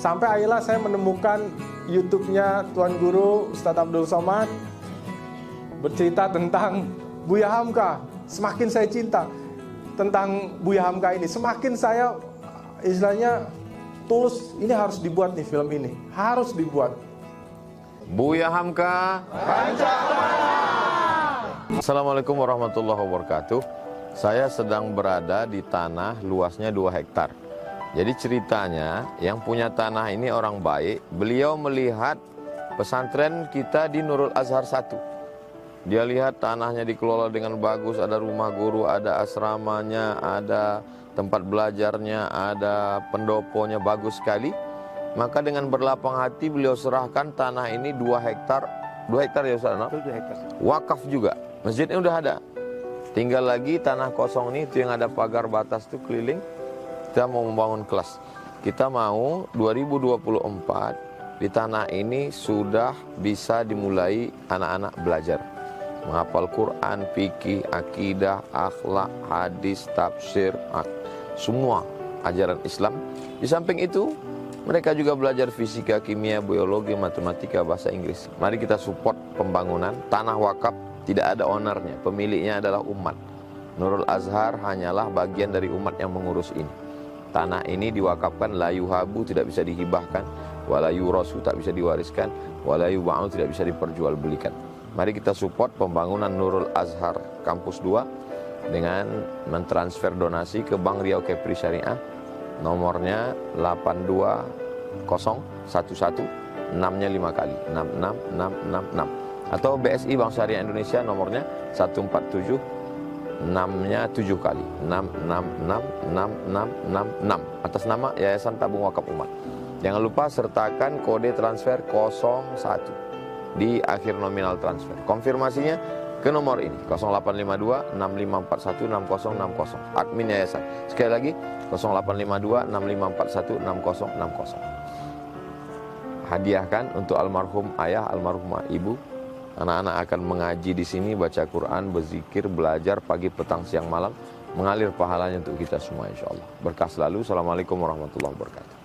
Sampai akhirnya saya menemukan YouTube-nya Tuan Guru Ustadz Abdul Somad, bercerita tentang Buya Hamka. Semakin saya cinta tentang Buya Hamka ini, semakin saya istilahnya tulus, ini harus dibuat nih, film ini harus dibuat. Buya Hamka. Assalamualaikum warahmatullahi wabarakatuh. Saya sedang berada di tanah luasnya 2 hektar. Jadi ceritanya yang punya tanah ini orang baik. Beliau melihat pesantren kita di Nurul Azhar 1. Dia lihat tanahnya dikelola dengan bagus, ada rumah guru, ada asramanya, ada tempat belajarnya, ada pendoponya, bagus sekali. Maka dengan berlapang hati beliau serahkan tanah ini 2 hektar. 2 hektar ya Ustaz? 2 hektar. Wakaf juga. Masjidnya udah ada. Tinggal lagi tanah kosong ini, itu yang ada pagar batas itu keliling. Kita mau membangun kelas. Kita mau 2024 di tanah ini sudah bisa dimulai anak-anak belajar. Menghafal Quran, fikih, akidah, akhlak, hadis, tafsir, semua ajaran Islam. Di samping itu, mereka juga belajar fisika, kimia, biologi, matematika, bahasa Inggris. Mari kita support pembangunan. Tanah wakaf tidak ada ownernya, pemiliknya adalah umat. Nurul Azhar hanyalah bagian dari umat yang mengurus ini. Tanah ini diwakafkan, la yuhabu, tidak bisa dihibahkan, wala yurasu, tak bisa diwariskan, wala yuba'u, tidak bisa diperjualbelikan. Mari kita support pembangunan Nurul Azhar Kampus 2 dengan mentransfer donasi ke Bank Riau Kepri Syariah. Nomornya 82011, 6-nya 5 kali, 66666. Atau BSI Bank Syariah Indonesia nomornya 147, 6-nya 7 kali, 6666666, atas nama Yayasan Tabung Wakaf Umat. Jangan lupa sertakan kode transfer 01 di akhir nominal transfer. Konfirmasinya ke nomor ini 0852 6541 6060, admin yayasan. Sekali lagi 0852 6541 6060. Hadiahkan untuk almarhum ayah, almarhumah ibu. Anak-anak akan mengaji di sini, baca Quran, berzikir, belajar pagi, petang, siang, malam, mengalir pahalanya untuk kita semua insyaallah. Berkah selalu. Assalamualaikum warahmatullahi wabarakatuh.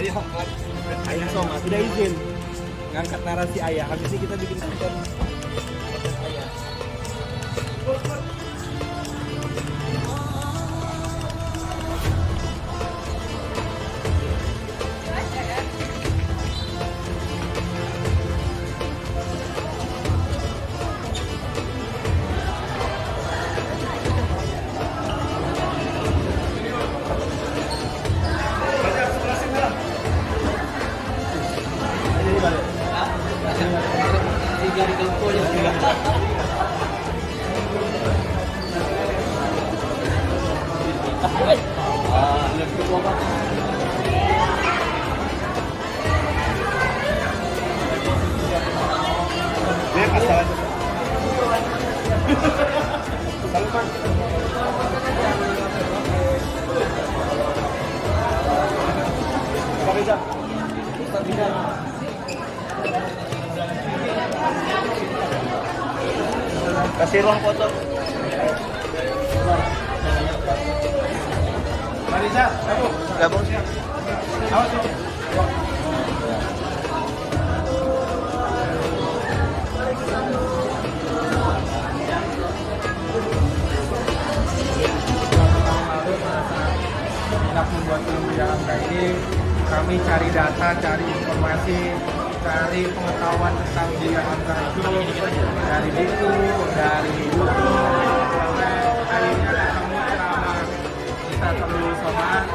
Ayah Soma sudah izin ngangkat narasi ayah. Habis ini kita bikin konten ayah. Ustaz Bidal. Kasih ruang foto. Marisa, gabung. Awas ya. Hendak membuat film Buya Hamka ini, kami cari data, cari informasi, cari pengetahuan tentang Buya Hamka itu dari buku, dari YouTube, sampai akhirnya ketemu ceramah Ustaz Abdul Somad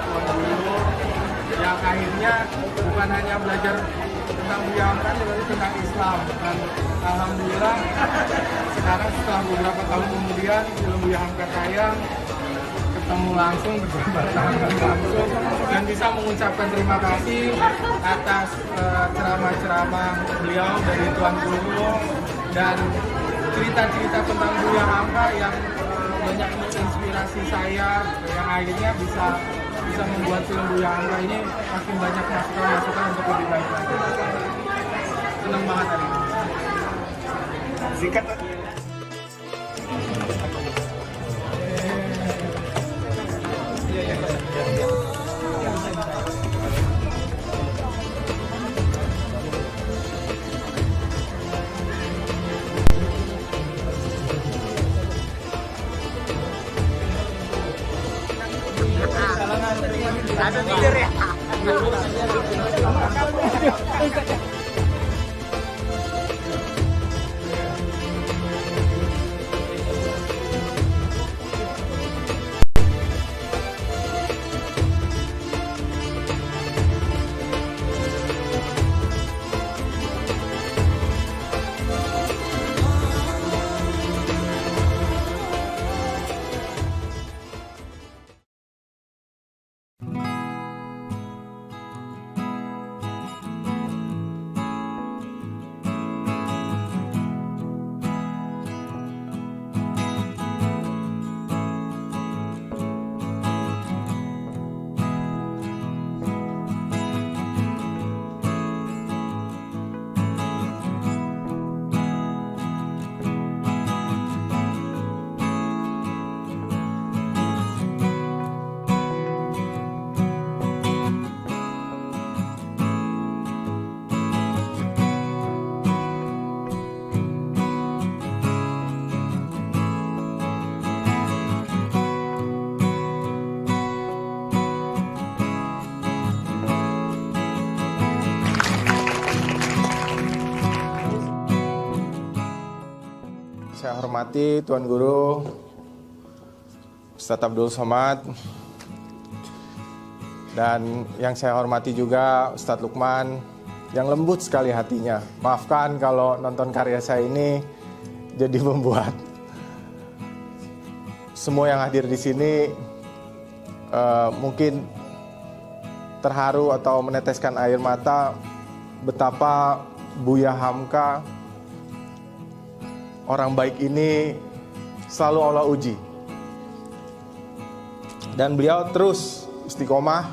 yang akhirnya bukan hanya belajar tentang Buya Hamka, tetapi tentang Islam. Dan alhamdulillah sekarang setelah beberapa tahun kemudian film Buya Hamka tayang, ketemu langsung, berjumpa langsung, dan bisa mengucapkan terima kasih atas ceramah-ceramah beliau dari Tuan Guru dan cerita-cerita tentang Buya Hamka yang banyak menginspirasi saya, yang akhirnya bisa membuat film Buya Hamka ini makin banyak masukan-masukan untuk lebih baik lagi. Senang banget hari ini. Singkat. Ada tidur ya? Saya hormati Tuan Guru Ustaz Abdul Somad, dan yang saya hormati juga Ustadz Lukman yang lembut sekali hatinya. Maafkan kalau nonton karya saya ini jadi membuat semua yang hadir di sini mungkin terharu atau meneteskan air mata betapa Buya Hamka, orang baik ini, selalu Allah uji. Dan beliau terus istiqomah,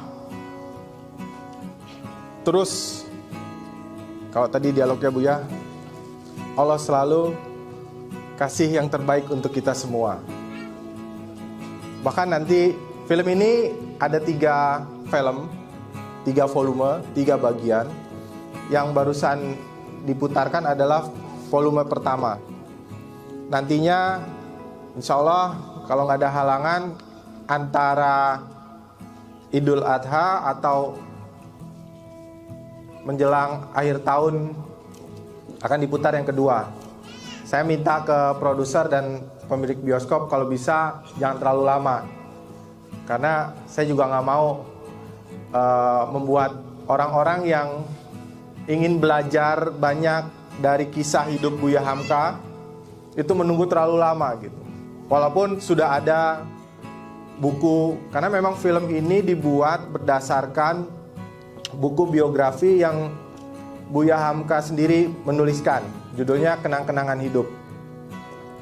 terus, kalau tadi dialognya Buya, Allah selalu kasih yang terbaik untuk kita semua. Bahkan nanti film ini ada 3 film, 3 volume, 3 bagian. Yang barusan diputarkan adalah volume pertama. Nantinya insya Allah kalau nggak ada halangan antara Idul Adha atau menjelang akhir tahun akan diputar yang kedua. Saya minta ke produser dan pemilik bioskop kalau bisa jangan terlalu lama, karena saya juga nggak mau membuat orang-orang yang ingin belajar banyak dari kisah hidup Buya Hamka itu menunggu terlalu lama gitu. Walaupun sudah ada buku, karena memang film ini dibuat berdasarkan buku biografi yang Buya Hamka sendiri menuliskan. Judulnya Kenang-kenangan Hidup.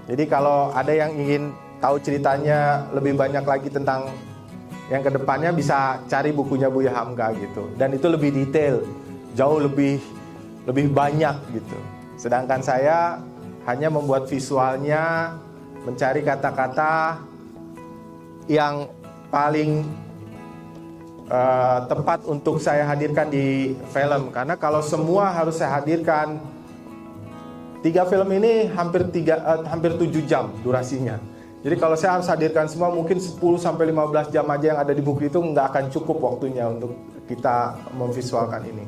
Jadi kalau ada yang ingin tahu ceritanya lebih banyak lagi tentang yang kedepannya, bisa cari bukunya Buya Hamka gitu. Dan itu lebih detail, jauh lebih banyak gitu. Sedangkan saya hanya membuat visualnya, mencari kata-kata yang paling tepat untuk saya hadirkan di film. Karena kalau semua harus saya hadirkan, 3 film ini hampir 7 jam durasinya. Jadi kalau saya harus hadirkan semua, mungkin 10-15 jam aja yang ada di buku itu nggak akan cukup waktunya untuk kita memvisualkan ini.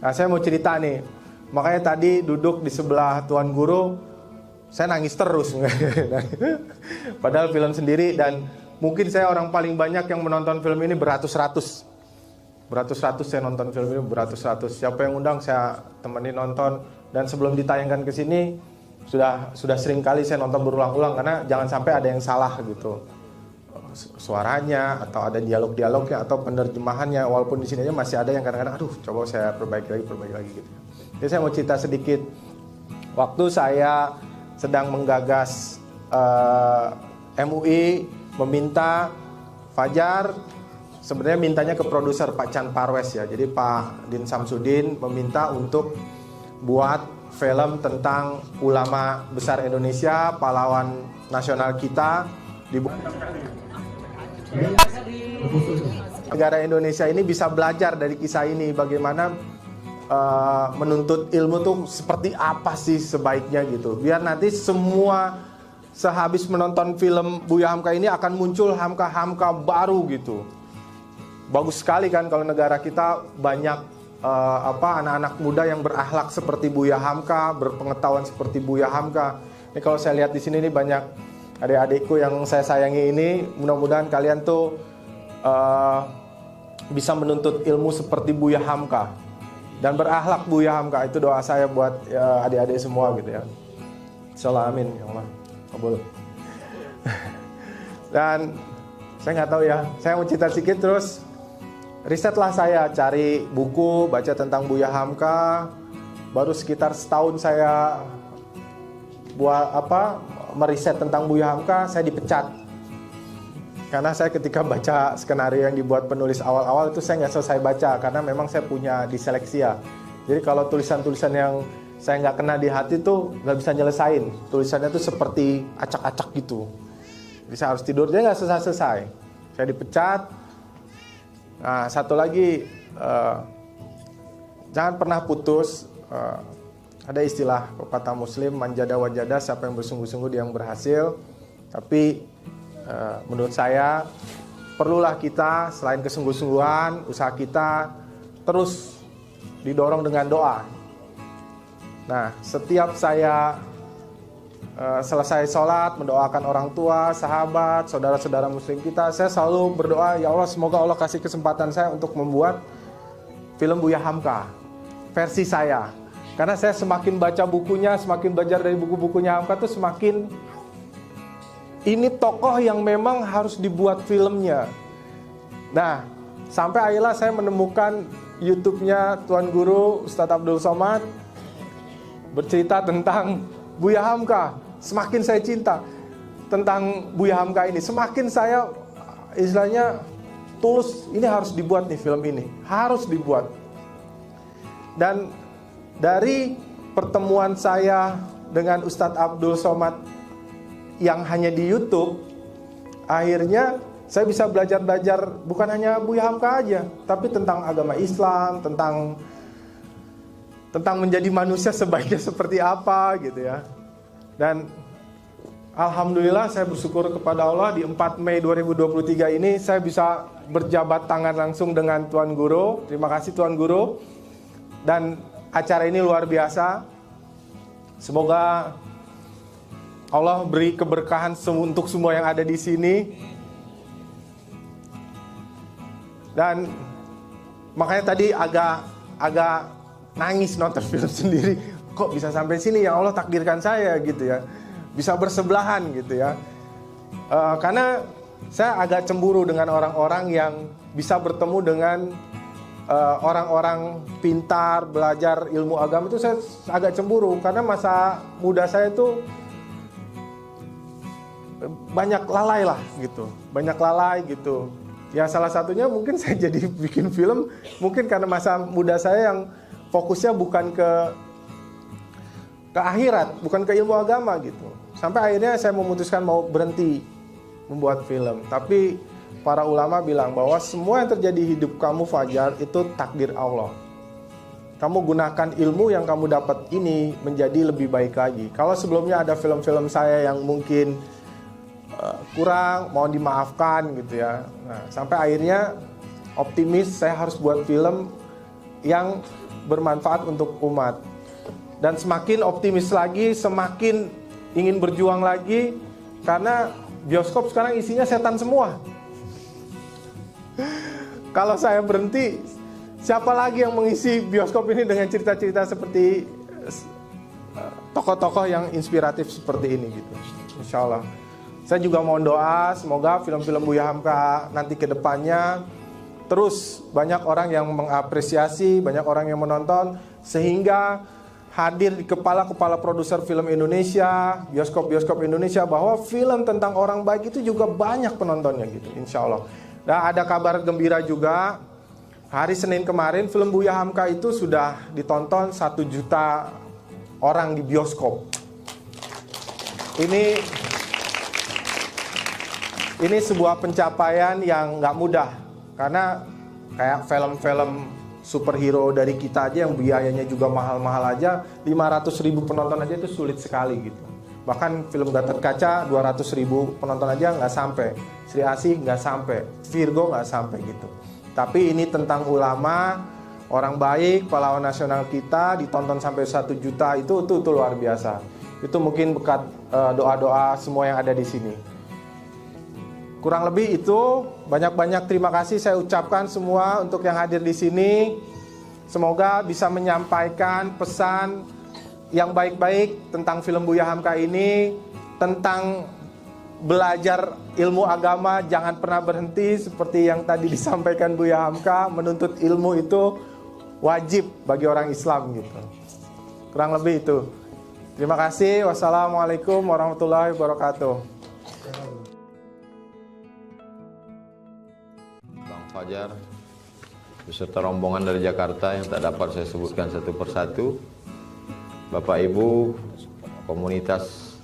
Nah, saya mau cerita nih. Makanya tadi duduk di sebelah Tuan Guru, saya nangis terus. Padahal film sendiri, dan mungkin saya orang paling banyak yang menonton film ini beratus-ratus. Beratus-ratus saya nonton film ini, beratus-ratus. Siapa yang undang saya temani nonton. Dan sebelum ditayangkan ke sini, sudah sering kali saya nonton berulang-ulang, karena jangan sampai ada yang salah gitu. Suaranya, atau ada dialog-dialognya, atau penerjemahannya. Walaupun di sini aja masih ada yang kadang-kadang, aduh coba saya perbaiki lagi gitu. Jadi saya mau cerita sedikit. Waktu saya sedang menggagas MUI, meminta Fajar, sebenarnya mintanya ke produser Pak Chan Parwes ya. Jadi Pak Din Samsudin meminta untuk buat film tentang ulama besar Indonesia, pahlawan nasional kita, dibuat negara Indonesia ini bisa belajar dari kisah ini, bagaimana menuntut ilmu tuh seperti apa sih sebaiknya gitu. Biar nanti semua sehabis menonton film Buya Hamka ini akan muncul Hamka-Hamka baru gitu. Bagus sekali kan kalau negara kita banyak anak-anak muda yang berakhlak seperti Buya Hamka, berpengetahuan seperti Buya Hamka. Ini kalau saya lihat di sini nih banyak adik-adikku yang saya sayangi ini. Mudah-mudahan kalian tuh bisa menuntut ilmu seperti Buya Hamka dan berakhlak Buya Hamka. Itu doa saya buat adik-adik semua gitu ya. Insyaallah, amin ya Allah. Kabul. Dan saya nggak tahu ya, saya mau cerita sedikit terus. Risetlah saya, cari buku, baca tentang Buya Hamka. Baru sekitar setahun saya meriset tentang Buya Hamka, saya dipecat. Karena saya ketika baca skenario yang dibuat penulis awal-awal itu saya nggak selesai baca, karena memang saya punya diseleksia. Jadi kalau tulisan-tulisan yang saya nggak kena di hati tuh nggak bisa nyelesain. Tulisannya tuh seperti acak-acak gitu. Jadi saya harus tidur, dia nggak selesai-selesai. Saya dipecat. Nah, satu lagi, jangan pernah putus. Ada istilah pepatah Muslim, manjada wajada, siapa yang bersungguh-sungguh dia yang berhasil. Tapi menurut saya perlulah kita selain kesungguh-sungguhan, usaha kita terus didorong dengan doa. Nah, setiap saya selesai sholat, mendoakan orang tua, sahabat, saudara-saudara muslim kita, saya selalu berdoa, ya Allah, semoga Allah kasih kesempatan saya untuk membuat film Buya Hamka versi saya. Karena saya semakin baca bukunya, semakin belajar dari buku-bukunya Hamka tuh semakin ini tokoh yang memang harus dibuat filmnya. Nah, sampai akhirnya saya menemukan YouTube-nya Tuan Guru Ustadz Abdul Somad bercerita tentang Buya Hamka. Semakin saya cinta tentang Buya Hamka ini, semakin saya istilahnya tulus, ini harus dibuat nih film ini, harus dibuat. Dan dari pertemuan saya dengan Ustadz Abdul Somad yang hanya di YouTube, akhirnya saya bisa belajar bukan hanya Buya Hamka aja, tapi tentang agama Islam, tentang menjadi manusia sebaiknya seperti apa gitu ya. Dan alhamdulillah saya bersyukur kepada Allah, di 4 Mei 2023 ini saya bisa berjabat tangan langsung dengan Tuan Guru. Terima kasih Tuan Guru. Dan acara ini luar biasa. Semoga Allah beri keberkahan untuk semua yang ada di sini. Dan makanya tadi agak nangis nonton film sendiri. Kok bisa sampai sini, yang Allah takdirkan saya gitu ya. Bisa bersebelahan gitu ya. Karena saya agak cemburu dengan orang-orang yang bisa bertemu dengan orang-orang pintar, belajar ilmu agama, itu saya agak cemburu. Karena masa muda saya itu banyak lalai lah gitu. Banyak lalai gitu. Ya salah satunya mungkin saya jadi bikin film, mungkin karena masa muda saya yang fokusnya bukan ke ke akhirat, bukan ke ilmu agama gitu. Sampai akhirnya saya memutuskan mau berhenti membuat film. Tapi para ulama bilang bahwa semua yang terjadi hidup kamu Fajar itu takdir Allah. Kamu gunakan ilmu yang kamu dapat ini menjadi lebih baik lagi. Kalau sebelumnya ada film-film saya yang mungkin kurang, mohon dimaafkan gitu ya. Nah, sampai akhirnya optimis saya harus buat film yang bermanfaat untuk umat. Dan semakin optimis lagi, semakin ingin berjuang lagi, karena bioskop sekarang isinya setan semua. Kalau saya berhenti, siapa lagi yang mengisi bioskop ini dengan cerita-cerita seperti tokoh-tokoh yang inspiratif seperti ini gitu. Insya Allah. Saya juga mohon doa, semoga film-film Buya Hamka nanti ke depannya terus banyak orang yang mengapresiasi, banyak orang yang menonton, sehingga hadir di kepala-kepala produser film Indonesia, bioskop-bioskop Indonesia, bahwa film tentang orang baik itu juga banyak penontonnya gitu, insya Allah. Dan ada kabar gembira juga, hari Senin kemarin film Buya Hamka itu sudah ditonton 1 juta orang di bioskop. Ini sebuah pencapaian yang nggak mudah, karena kayak film-film superhero dari kita aja yang biayanya juga mahal-mahal aja, 500.000 penonton aja itu sulit sekali gitu. Bahkan film Gatot Kaca 200.000 penonton aja nggak sampai, Sri Asih nggak sampai, Virgo nggak sampai gitu. Tapi ini tentang ulama, orang baik, pahlawan nasional kita, ditonton sampai 1 juta, itu luar biasa. Itu mungkin berkat doa-doa semua yang ada di sini. Kurang lebih itu, banyak-banyak terima kasih saya ucapkan semua untuk yang hadir di sini. Semoga bisa menyampaikan pesan yang baik-baik tentang film Buya Hamka ini, tentang belajar ilmu agama, jangan pernah berhenti seperti yang tadi disampaikan Buya Hamka, menuntut ilmu itu wajib bagi orang Islam gitu. Kurang lebih itu. Terima kasih. Wassalamualaikum warahmatullahi wabarakatuh. Fajar beserta rombongan dari Jakarta yang tak dapat saya sebutkan satu persatu, Bapak Ibu, komunitas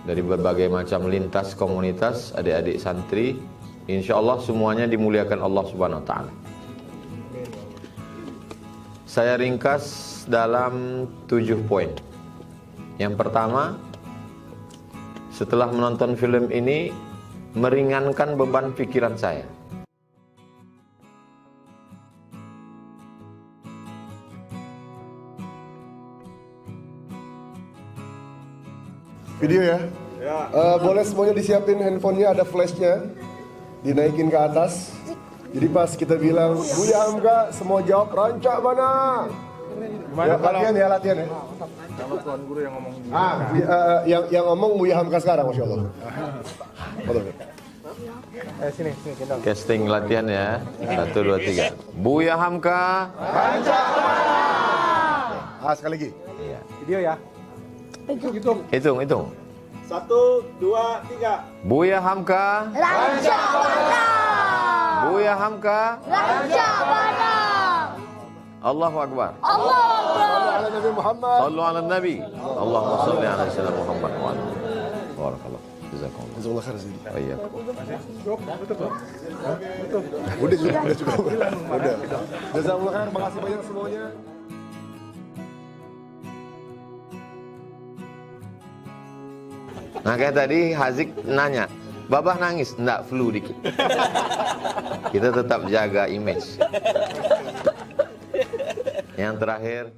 dari berbagai macam lintas komunitas, adik-adik santri, insya Allah semuanya dimuliakan Allah Subhanahu Wa Taala. Saya ringkas dalam 7 poin. Yang pertama, setelah menonton film ini, meringankan beban pikiran saya. Video ya? Boleh semuanya disiapin handphonenya, ada flashnya, dinaikin ke atas. Jadi pas kita bilang Buya Hamka, semua jawab rancak mana? Ya, latihan ya. Kalau Tuan Guru yang ngomong Yang ngomong Buya Hamka sekarang, masya Allah. Sini kita. Casting latihan ya. 1, 2, 3. Buya Hamka. Sekali lagi. Iya. Video ya. Hitung. 1, 2, 3. Buya Hamka. Rancak mana? Buya Hamka. Rancak mana? Allahu Akbar. Allah Akbar. Ala Nabi Muhammad. Sallu ala Nabi. Allahumma salli ala sayyidina Muhammad wa ala. Barakallah. Jazakumullah. Jazakallah khair Zidi. Wa iyyakum. Udah cukup. Udah. Jazakallah khair, makasih banyak semuanya. Nah kayak tadi Hazik nanya, Babah nangis? Enggak, flu dikit. Kita tetap jaga image. Yang terakhir